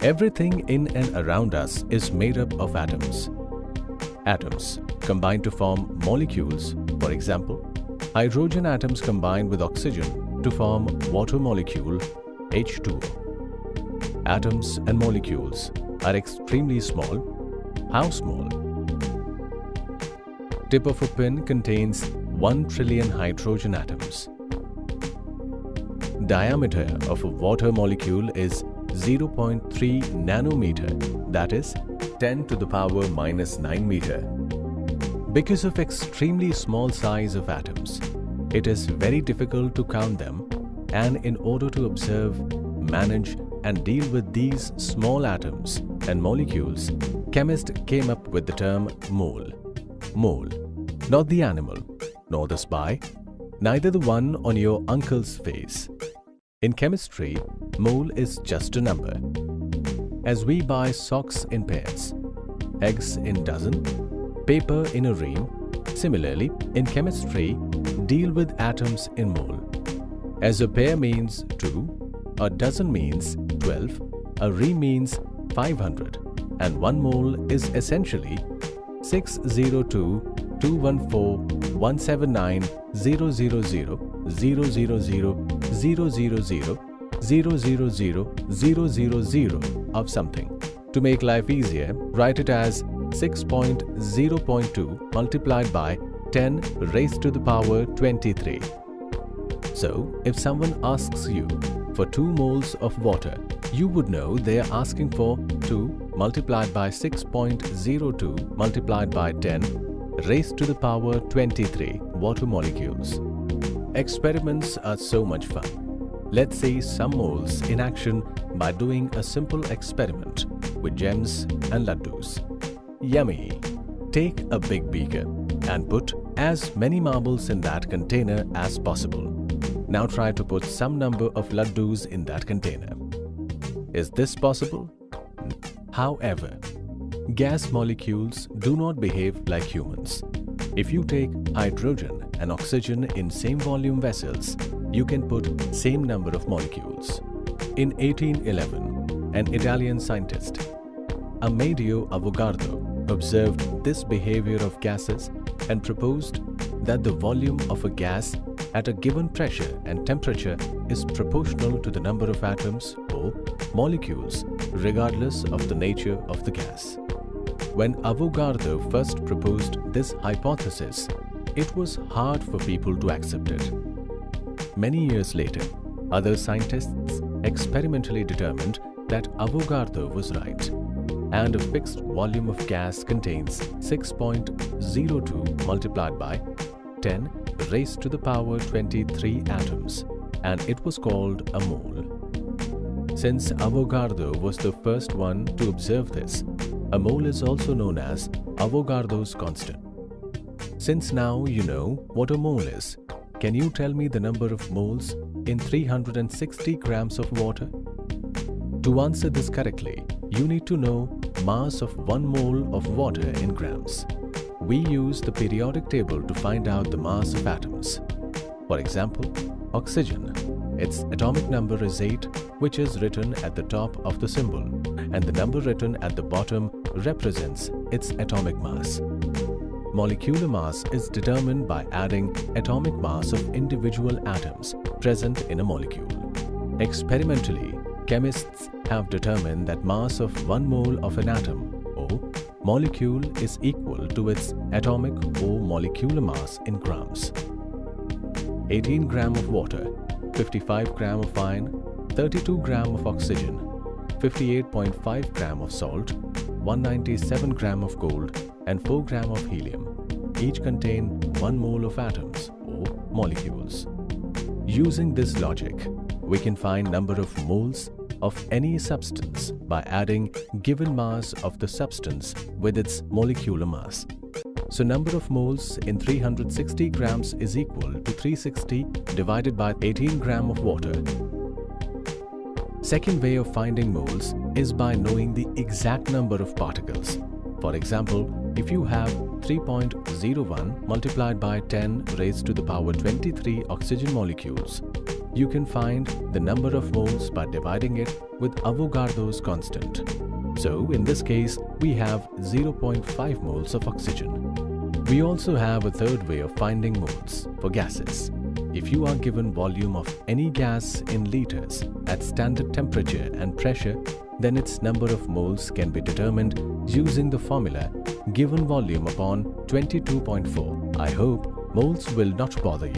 Everything in and around us is made up of atoms. Atoms combine to form molecules. For example, hydrogen atoms combine with oxygen to form water molecule H2O. Atoms and molecules are extremely small. How small? Tip of a pin contains 1 trillion hydrogen atoms. Diameter of a water molecule is 0.3 nanometer, that is 10 to the power minus 9 meter. Because of extremely small size of atoms, it is very difficult to count them, and in order to observe, manage and deal with these small atoms and molecules, chemists came up with the term mole. Mole, not the animal, nor the spy, neither the one on your uncle's face. In chemistry, mole is just a number. As we buy socks in pairs, eggs in dozen, paper in a ream, similarly, in chemistry, deal with atoms in mole. As a pair means 2, a dozen means 12, a ream means 500, and 1 mole is essentially 602.214.179.000.000.000 of something. To make life easier, write it as 6.0.2 multiplied by 10 raised to the power 23. So, if someone asks you for 2 moles of water, you would know they are asking for 2 multiplied by 6.02 multiplied by 10 raised to the power 23 water molecules. Experiments are so much fun. Let's see some moles in action by doing a simple experiment with gems and laddus. Yummy! Take a big beaker and put as many marbles in that container as possible. Now try to put some number of laddus in that container. Is this possible? However, gas molecules do not behave like humans. If you take hydrogen and oxygen in same volume vessels, you can put same number of molecules. In 1811, an Italian scientist, Amedeo Avogadro, observed this behavior of gases and proposed that the volume of a gas at a given pressure and temperature is proportional to the number of atoms or molecules regardless of the nature of the gas. When Avogadro first proposed this hypothesis, it was hard for people to accept it. Many years later, other scientists experimentally determined that Avogadro was right, and a fixed volume of gas contains 6.02 multiplied by 10 raised to the power 23 atoms, and it was called a mole. Since Avogadro was the first one to observe this, a mole is also known as Avogadro's constant. Since now you know what a mole is, can you tell me the number of moles in 360 grams of water? To answer this correctly, you need to know mass of 1 mole of water in grams. We use the periodic table to find out the mass of atoms. For example, oxygen, its atomic number is 8, which is written at the top of the symbol, and the number written at the bottom represents its atomic mass. Molecular mass is determined by adding atomic mass of individual atoms present in a molecule. Experimentally, chemists have determined that mass of 1 mole of an atom or molecule is equal to its atomic or molecular mass in grams. 18 gram of water, 55 gram of iron, 32 gram of oxygen, 58.5 gram of salt, 197 gram of gold and 4 gram of helium each contain 1 mole of atoms or molecules. Using this logic, we can find number of moles of any substance by adding given mass of the substance with its molecular mass. So number of moles in 360 grams is equal to 360 divided by 18 gram of water. Second way of finding moles is by knowing the exact number of particles. For example, if you have 3.01 multiplied by 10 raised to the power 23 oxygen molecules, you can find the number of moles by dividing it with Avogadro's constant. So in this case, we have 0.5 moles of oxygen. We also have a third way of finding moles for gases. If you are given volume of any gas in liters at standard temperature and pressure, then its number of moles can be determined using the formula given volume upon 22.4. I hope moles will not bother you.